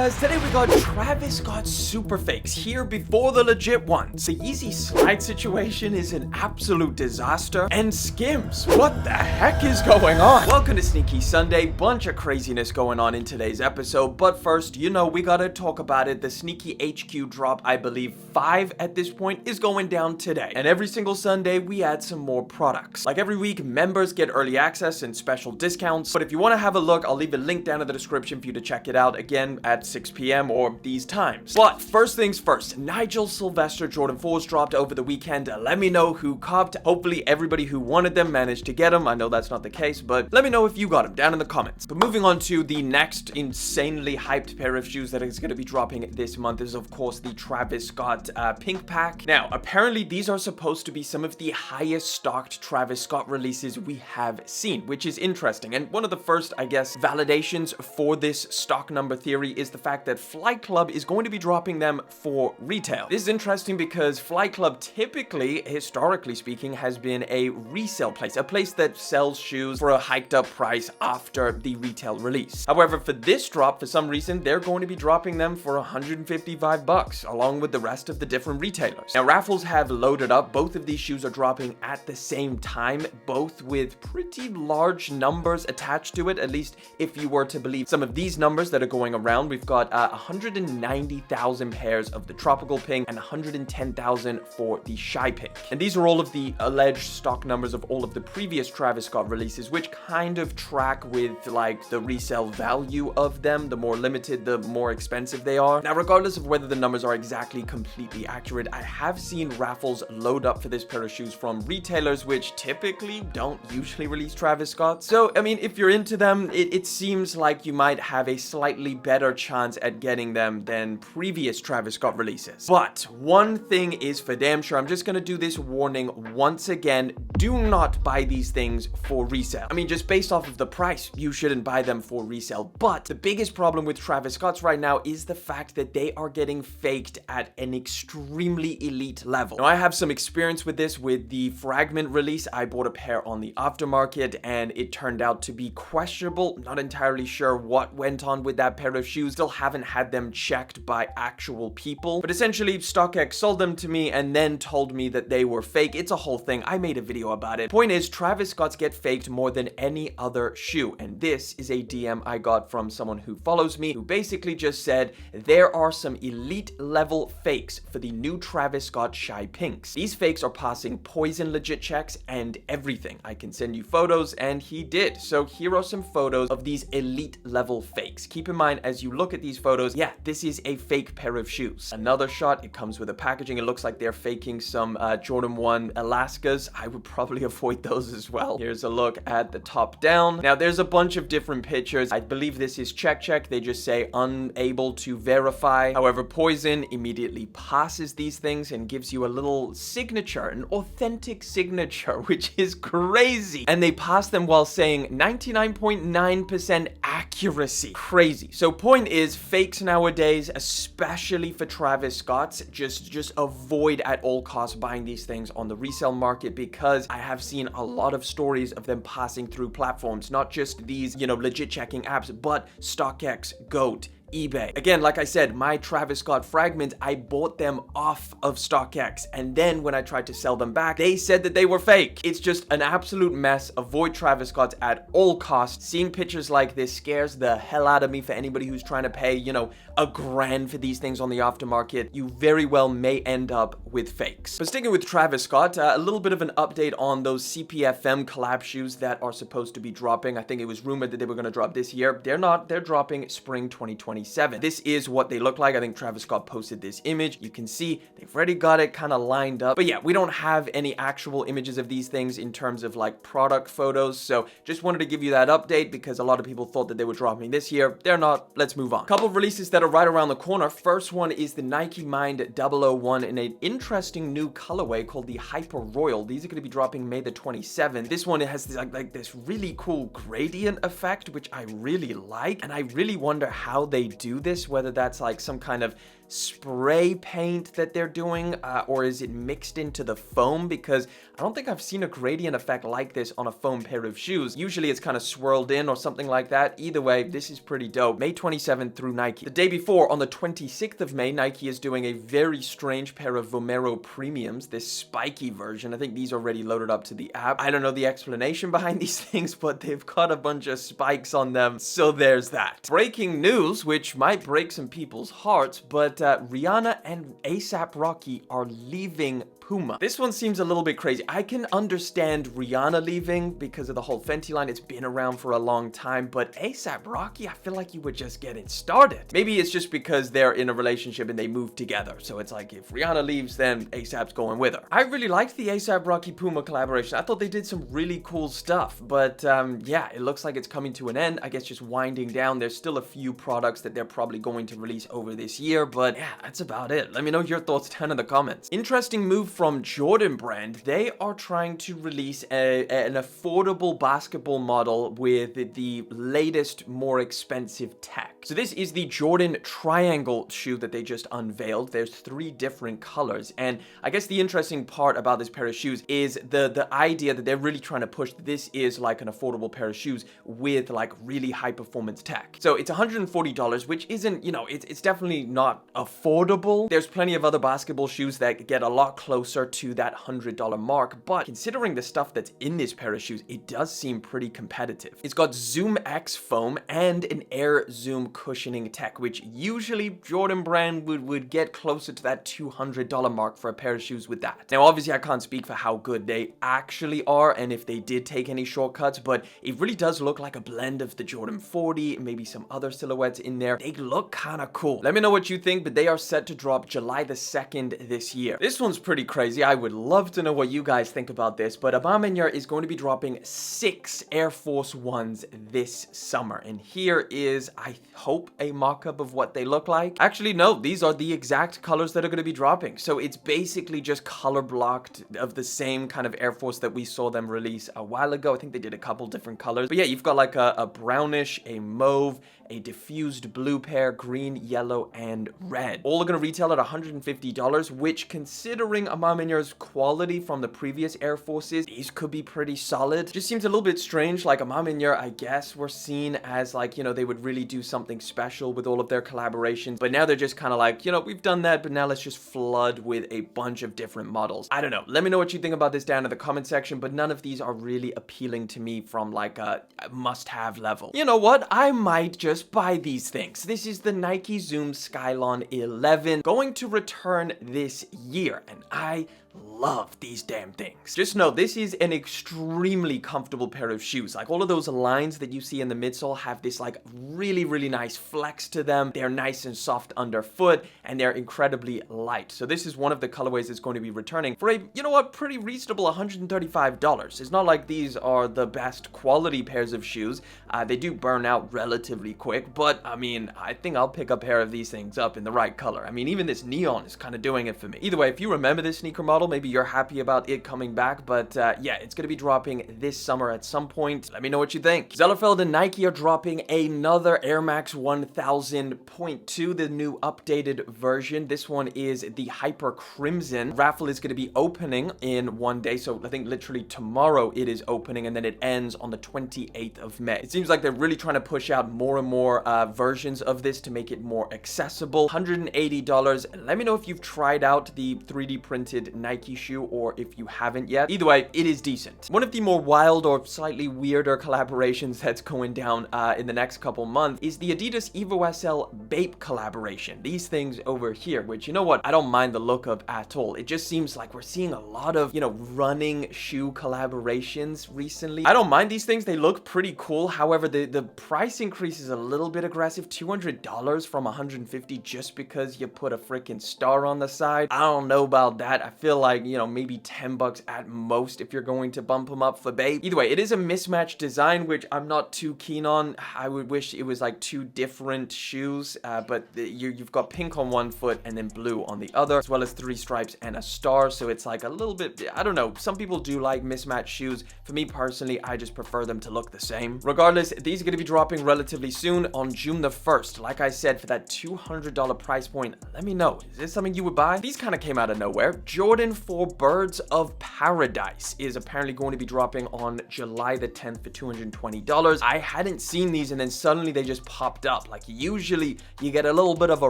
guys, today we got Travis Scott super fakes here before the legit ones. The Yeezy slide situation is an absolute disaster, and SKIMS, what the heck is going on? Welcome to Sneaky Sunday, bunch of craziness going on in today's episode, but first, you know, we gotta talk about it. The Sneaky HQ drop, I believe 5 at this point, is going down today, and every single Sunday we add some more products. Like every week, members get early access and special discounts, but if you want to have a look, I'll leave a link down in the description for you to check it out, again, at 6 p.m. or these times. But first things first, Nigel Sylvester Jordan 4s dropped over the weekend. Let me know who copped. Hopefully everybody who wanted them managed to get them. I know that's not the case, but let me know if you got them down in the comments. But moving on to the next insanely hyped pair of shoes that is going to be dropping this month is, of course, the Travis Scott pink pack. Now, apparently these are supposed to be some of the highest stocked Travis Scott releases we have seen, which is interesting. And one of the first, I guess, validations for this stock number theory is the fact that Flight Club is going to be dropping them for retail. This is interesting because Flight Club typically, historically speaking, has been a resale place, a place that sells shoes for a hiked up price after the retail release. However, for this drop, for some reason, they're going to be dropping them for $155 along with the rest of the different retailers. Now, raffles have loaded up. Both of these shoes are dropping at the same time, both with pretty large numbers attached to it, at least if you were to believe some of these numbers that are going around. We've got 190,000 pairs of the tropical pink and 110,000 for the shy pink. And these are all of the alleged stock numbers of all of the previous Travis Scott releases, which kind of track with like the resale value of them. The more limited, the more expensive they are. Now, regardless of whether the numbers are exactly completely accurate, I have seen raffles load up for this pair of shoes from retailers which typically don't usually release Travis Scott. So, I mean, if you're into them, it seems like you might have a slightly better chance at getting them than previous Travis Scott releases. But one thing is for damn sure, I'm just gonna do this warning once again: do not buy these things for resale. I mean, just based off of the price, you shouldn't buy them for resale. But the biggest problem with Travis Scott's right now is the fact that they are getting faked at an extremely elite level. Now, I have some experience with this with the Fragment release. I bought a pair on the aftermarket and it turned out to be questionable. Not entirely sure what went on with that pair of shoes. Still haven't had them checked by actual people. But essentially, StockX sold them to me and then told me that they were fake. It's a whole thing. I made a video about it. Point is, Travis Scott's get faked more than any other shoe. And this is a DM I got from someone who follows me, who basically just said, there are some elite level fakes for the new Travis Scott shy pinks. These fakes are passing poison legit checks and everything. I can send you photos, and he did. So here are some photos of these elite level fakes. Keep in mind, as you look at these photos, yeah, this is a fake pair of shoes. Another shot, it comes with a packaging. It looks like they're faking some Jordan 1 Alaskas. I would probably avoid those as well. Here's a look at the top down. Now, there's a bunch of different pictures. I believe this is check. They just say unable to verify. However, Poison immediately passes these things and gives you a little signature, an authentic signature, which is crazy. And they pass them while saying 99.9% accuracy. Crazy. So point is, fakes nowadays, especially for Travis Scott's, just avoid at all costs buying these things on the resale market, because I have seen a lot of stories of them passing through platforms, not just these, you know, legit checking apps, but StockX, GOAT, eBay. Again, like I said, my Travis Scott fragments, I bought them off of StockX, and then when I tried to sell them back, they said that they were fake. It's just an absolute mess. Avoid Travis Scott's at all costs. Seeing pictures like this scares the hell out of me. For anybody who's trying to pay, you know, $1,000 for these things on the aftermarket, you very well may end up with fakes. But sticking with Travis Scott, a little bit of an update on those CPFM collab shoes that are supposed to be dropping. I think it was rumored that they were going to drop this year. They're not. They're dropping spring 2020. This is what they look like. I think Travis Scott posted this image. You can see they've already got it kind of lined up. But yeah, we don't have any actual images of these things in terms of like product photos. So just wanted to give you that update because a lot of people thought that they were dropping this year. They're not. Let's move on. Couple of releases that are right around the corner. First one is the Nike Mind 001 in an interesting new colorway called the Hyper Royal. These are going to be dropping May the 27th. This one, it has this, like this really cool gradient effect, which I really like. And I really wonder how they do this, whether that's like some kind of spray paint that they're doing, or is it mixed into the foam? Because I don't think I've seen a gradient effect like this on a foam pair of shoes. Usually it's kind of swirled in or something like that. Either way, this is pretty dope. May 27th through Nike. The day before, on the 26th of May, Nike is doing a very strange pair of Vomero Premiums, this spiky version. I think these are already loaded up to the app. I don't know the explanation behind these things, but they've got a bunch of spikes on them, so there's that. Breaking news, which might break some people's hearts, but Rihanna and A$AP Rocky are leaving Puma. This one seems a little bit crazy. I can understand Rihanna leaving because of the whole Fenty line. It's been around for a long time, but A$AP Rocky, I feel like you were just getting started. Maybe it's just because they're in a relationship and they moved together. So it's like if Rihanna leaves, then A$AP's going with her. I really liked the A$AP Rocky Puma collaboration. I thought they did some really cool stuff, but yeah, it looks like it's coming to an end. I guess just winding down. There's still a few products that they're probably going to release over this year, but yeah, that's about it. Let me know your thoughts down in the comments. Interesting move from Jordan brand. They are trying to release an affordable basketball model with the latest, more expensive tech. So this is the Jordan Triangle shoe that they just unveiled. There's 3 different colors, and I guess the interesting part about this pair of shoes is the idea that they're really trying to push. This is like an affordable pair of shoes with like really high performance tech. So it's $140, which isn't, you know, it's definitely not affordable. There's plenty of other basketball shoes that get a lot closer to that $100 mark, but considering the stuff that's in this pair of shoes, it does seem pretty competitive. It's got Zoom X foam and an Air Zoom cushioning tech, which usually Jordan brand would get closer to that $200 mark for a pair of shoes with that. Now, obviously, I can't speak for how good they actually are and if they did take any shortcuts, but it really does look like a blend of the Jordan 40, maybe some other silhouettes in there. They look kind of cool. Let me know what you think, but they are set to drop July the 2nd this year. This one's pretty crazy. I would love to know what you guys think about this, but Maniere is going to be dropping 6 Air Force Ones this summer, and here is, I hope, a mock-up of what they look like. Actually, no, these are the exact colors that are going to be dropping, so it's basically just color blocked of the same kind of Air Force that we saw them release a while ago. I think they did a couple different colors, but yeah, you've got like a brownish, a mauve, a diffused blue pair, green, yellow, and red. All are going to retail at $150, which, considering Maniere's quality from the previous Air Forces, these could be pretty solid. Just seems a little bit strange. Like Maniere, I guess, were seen as like, you know, they would really do something special with all of their collaborations, but now they're just kind of like, you know, we've done that, but now let's just flood with a bunch of different models. I don't know. Let me know what you think about this down in the comment section, but none of these are really appealing to me from like a must-have level. You know what? I might just buy these things. This is the Nike Zoom Skylon 11 going to return this year, and I love these damn things. Just know this is an extremely comfortable pair of shoes. Like all of those lines that you see in the midsole have this like really nice flex to them. They're nice and soft underfoot, and they're incredibly light. So this is one of the colorways that's going to be returning for a, you know what, pretty reasonable $135. It's not like these are the best quality pairs of shoes. They do burn out relatively quick, but I mean, I think I'll pick a pair of these things up in the right color. I mean, even this neon is kind of doing it for me. Either way, if you remember this sneaker model, maybe you're happy about it coming back, but yeah, it's going to be dropping this summer at some point. Let me know what you think. Zellerfeld and Nike are dropping another Airmax 1000.2, the new updated version. This one is the Hyper Crimson. Raffle is going to be opening in one day, so I think literally tomorrow it is opening, and then it ends on the 28th of May. It seems like they're really trying to push out more and more versions of this to make it more accessible. $180. Let me know if you've tried out the 3D printed Nike shoe or if you haven't yet. Either way, it is decent. One of the more wild or slightly weirder collaborations that's going down in the next couple months is the Adidas Evo SL BAPE collaboration. These things over here, which, you know what, I don't mind the look of at all. It just seems like we're seeing a lot of, you know, running shoe collaborations recently. I don't mind these things. They look pretty cool. However, the price increase is a little bit aggressive. $200 from $150 just because you put a freaking star on the side. I don't know about that. I feel like, you know, maybe $10 at most if you're going to bump them up for BAPE. Either way, it is a mismatched design, which I'm not too keen on. I would wish it was like 2 different shoes, but you've got pink on one foot and then blue on the other, as well as 3 stripes and a star. So it's like a little bit, I don't know. Some people do like mismatched shoes. For me personally, I just prefer them to look the same. Regardless, these are going to be dropping relatively soon. soon on June the 1st. Like I said, for that $200 price point, let me know. Is this something you would buy? These kind of came out of nowhere. Jordan 4 Birds of Paradise is apparently going to be dropping on July the 10th for $220. I hadn't seen these and then suddenly they just popped up. Like usually you get a little bit of a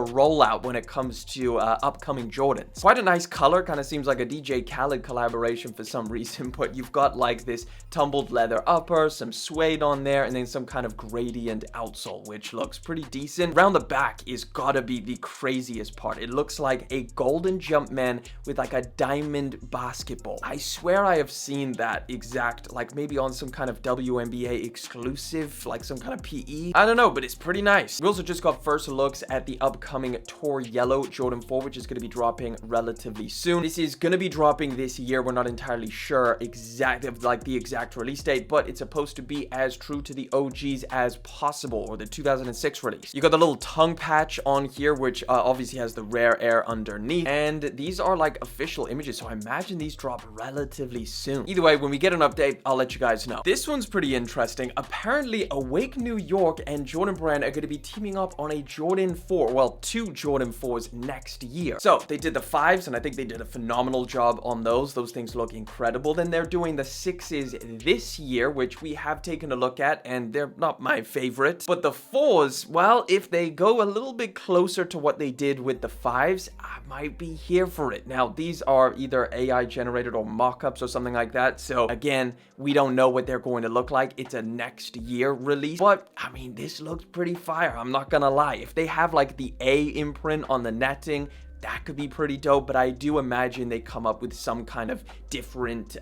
rollout when it comes to upcoming Jordans. Quite a nice color, kind of seems like a DJ Khaled collaboration for some reason, but you've got like this tumbled leather upper, some suede on there, and then some kind of gradient outsole, which looks pretty decent. Around the back is gotta be the craziest part. It looks like a golden Jumpman with like a diamond basketball. I swear I have seen that exact, like maybe on some kind of WNBA exclusive, like some kind of PE. I don't know, but it's pretty nice. We also just got first looks at the upcoming Tor Yellow Jordan 4, which is going to be dropping relatively soon. This is going to be dropping this year. We're not entirely sure exactly like the exact release date, but it's supposed to be as true to the OGs as possible, or the 2006 release. You got the little tongue patch on here, which obviously has the rare air underneath, and these are like official images, so I imagine these drop relatively soon. Either way, when we get an update, I'll let you guys know. This one's pretty interesting. Apparently, Awake New York and Jordan Brand are going to be teaming up on a Jordan 4, well, 2 Jordan 4s next year. So they did the 5s, and I think they did a phenomenal job on those. Those things look incredible. Then they're doing the 6s this year, which we have taken a look at, and they're not my favorite. But the 4s, well, if they go a little bit closer to what they did with the 5s, I might be here for it. Now, these are either AI generated or mock-ups or something like that. So again, we don't know what they're going to look like. It's a next year release, but I mean, this looks pretty fire. I'm not gonna lie. If they have like the A imprint on the netting, that could be pretty dope, but I do imagine they come up with some kind of different,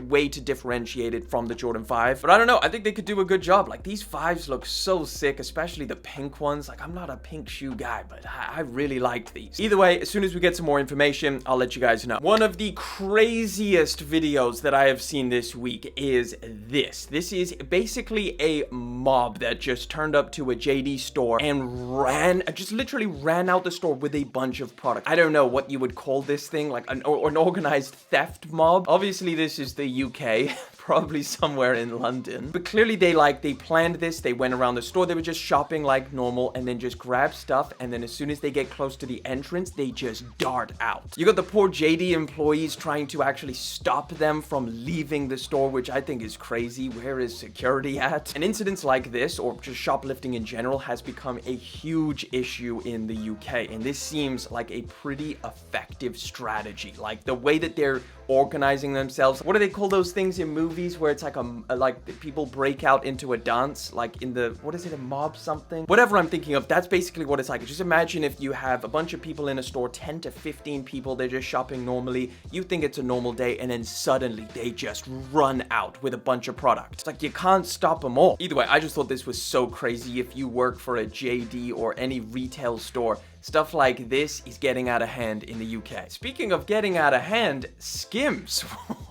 way to differentiate it from the Jordan 5. But I don't know, I think they could do a good job. Like, these 5s look so sick, especially the pink ones. Like, I'm not a pink shoe guy, but I really liked these. Either way, as soon as we get some more information, I'll let you guys know. One of the craziest videos that I have seen this week is this. This is basically a mob that just turned up to a JD store and just literally ran out the store with a bunch of product. I don't know what you would call this thing, like an organized theft mob. Obviously, this is the UK. Probably somewhere in London. But clearly they planned this. They went around the store. They were just shopping like normal and then just grab stuff. And then as soon as they get close to the entrance, they just dart out. You got the poor JD employees trying to actually stop them from leaving the store, which I think is crazy. Where is security at? And incidents like this, or just shoplifting in general, has become a huge issue in the UK. And this seems like a pretty effective strategy. Like the way that they're organizing themselves. What do they call those things in movies where it's like people break out into a dance, like in the, what is it, a mob something? Whatever I'm thinking of, that's basically what it's like. Just imagine if you have a bunch of people in a store, 10 to 15 people, they're just shopping normally. You think it's a normal day, and then suddenly they just run out with a bunch of product. It's like you can't stop them all. Either way, I just thought this was so crazy. If you work for a JD or any retail store, stuff like this is getting out of hand in the UK. Speaking of getting out of hand, SKIMS.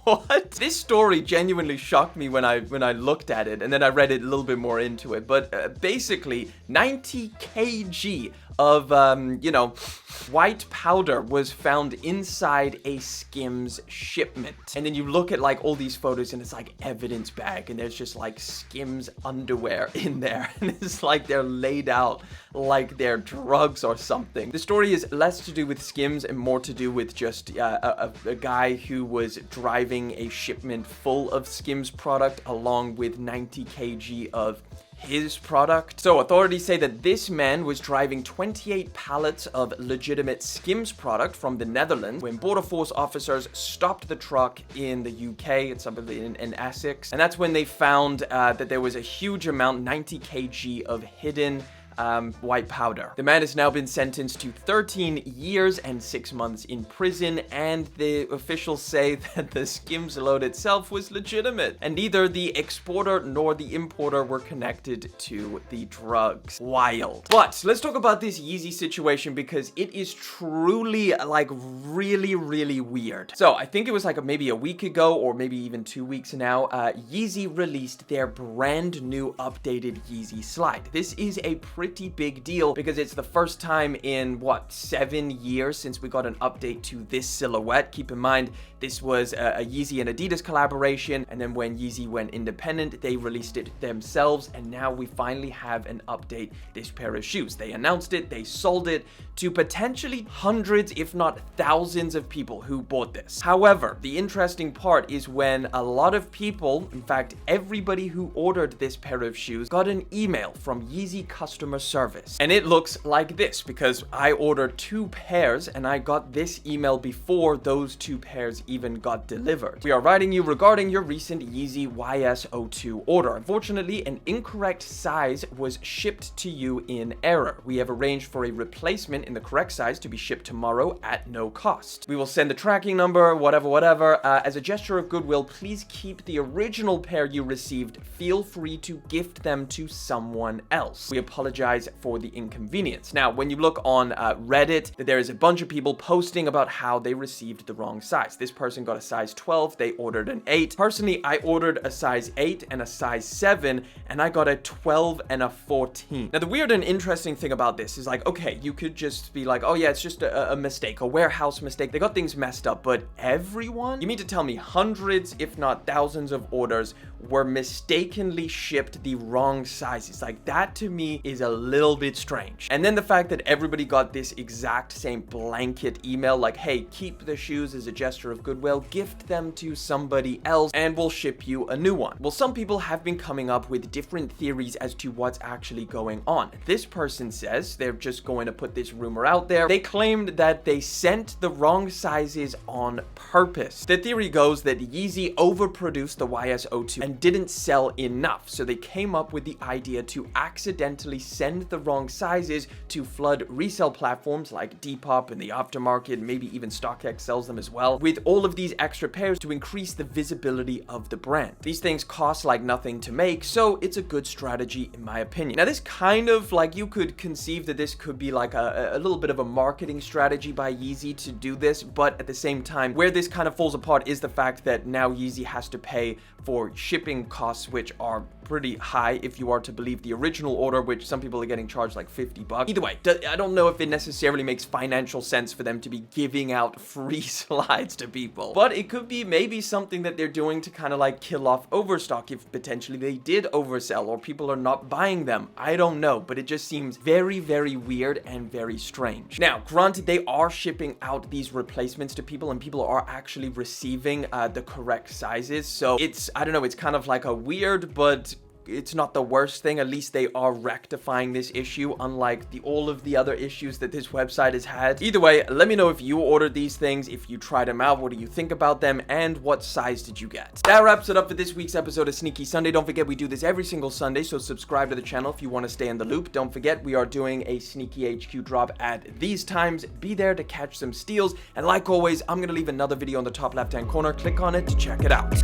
What? This story genuinely shocked me when I looked at it, and then I read it a little bit more into it. But basically, 90 kg of, white powder was found inside a SKIMS shipment. And then you look at like all these photos and it's like evidence bag, and there's just like SKIMS underwear in there. And it's like they're laid out like they're drugs or something. The story is less to do with SKIMS and more to do with just a guy who was driving a shipment full of SKIMS product along with 90 kg of his product. So authorities say that this man was driving 28 pallets of legitimate SKIMS product from the Netherlands when Border Force officers stopped the truck in the UK. It's something in Essex. And that's when they found that there was a huge amount, 90 kg of hidden white powder. The man has now been sentenced to 13 years and 6 months in prison, and the officials say that the SKIMS load itself was legitimate, and neither the exporter nor the importer were connected to the drugs. Wild. But let's talk about this Yeezy situation, because it is truly like really, really weird. So I think it was like maybe a week ago, or maybe even 2 weeks now, Yeezy released their brand new updated Yeezy slide. This is a pretty pretty big deal because it's the first time in, what, 7 years since we got an update to this silhouette. Keep in mind, this was a Yeezy and Adidas collaboration, and then when Yeezy went independent, they released it themselves, and now we finally have an update this pair of shoes. They announced it, they sold it to potentially hundreds, if not thousands of people who bought this. However, the interesting part is when a lot of people, in fact, everybody who ordered this pair of shoes, got an email from Yeezy customer service. And it looks like this because I ordered 2 pairs and I got this email before those 2 pairs even got delivered. We are writing you regarding your recent Yeezy YS02 order. Unfortunately, an incorrect size was shipped to you in error. We have arranged for a replacement in the correct size to be shipped tomorrow at no cost. We will send the tracking number, whatever. As a gesture of goodwill, please keep the original pair you received. Feel free to gift them to someone else. We apologize for the inconvenience. Now, when you look on Reddit, there is a bunch of people posting about how they received the wrong size. This person got a size 12, they ordered an 8. Personally, I ordered a size 8 and a size 7, and I got a 12 and a 14. Now, the weird and interesting thing about this is like, okay, you could just be like, oh yeah, it's just a mistake, a warehouse mistake. They got things messed up, but everyone? You mean to tell me hundreds, if not thousands of orders were mistakenly shipped the wrong sizes? Like, that to me is a little bit strange. And then the fact that everybody got this exact same blanket email like, hey, keep the shoes as a gesture of goodwill, gift them to somebody else, and we'll ship you a new one. Well, some people have been coming up with different theories as to what's actually going on. This person says they're just going to put this rumor out there. They claimed that they sent the wrong sizes on purpose. The theory goes that Yeezy overproduced the YS02 and didn't sell enough, so they came up with the idea to accidentally send the wrong sizes to flood resale platforms like Depop and the aftermarket, maybe even StockX sells them as well, with all of these extra pairs to increase the visibility of the brand. These things cost like nothing to make, so it's a good strategy in my opinion. Now, this kind of like, you could conceive that this could be like a little bit of a marketing strategy by Yeezy to do this, but at the same time, where this kind of falls apart is the fact that now Yeezy has to pay for shipping costs, which are pretty high if you are to believe the original order, which some people are getting charged like $50. Either way, I don't know if it necessarily makes financial sense for them to be giving out free slides to people, but it could be maybe something that they're doing to kind of like kill off overstock if potentially they did oversell or people are not buying them. I don't know, but it just seems very, very weird and very strange. Now, granted, they are shipping out these replacements to people and people are actually receiving the correct sizes, so it's, I don't know, it's kind of like a weird, but it's not the worst thing. At least they are rectifying this issue, unlike all of the other issues that this website has had. Either way, let me know if you ordered these things, if you tried them out, what do you think about them, and what size did you get? That wraps it up for this week's episode of Sneaky Sunday. Don't forget, we do this every single Sunday, so subscribe to the channel if you want to stay in the loop. Don't forget, we are doing a Sneaky HQ drop at these times. Be there to catch some steals, and like always, I'm gonna leave another video on the top left-hand corner. Click on it to check it out.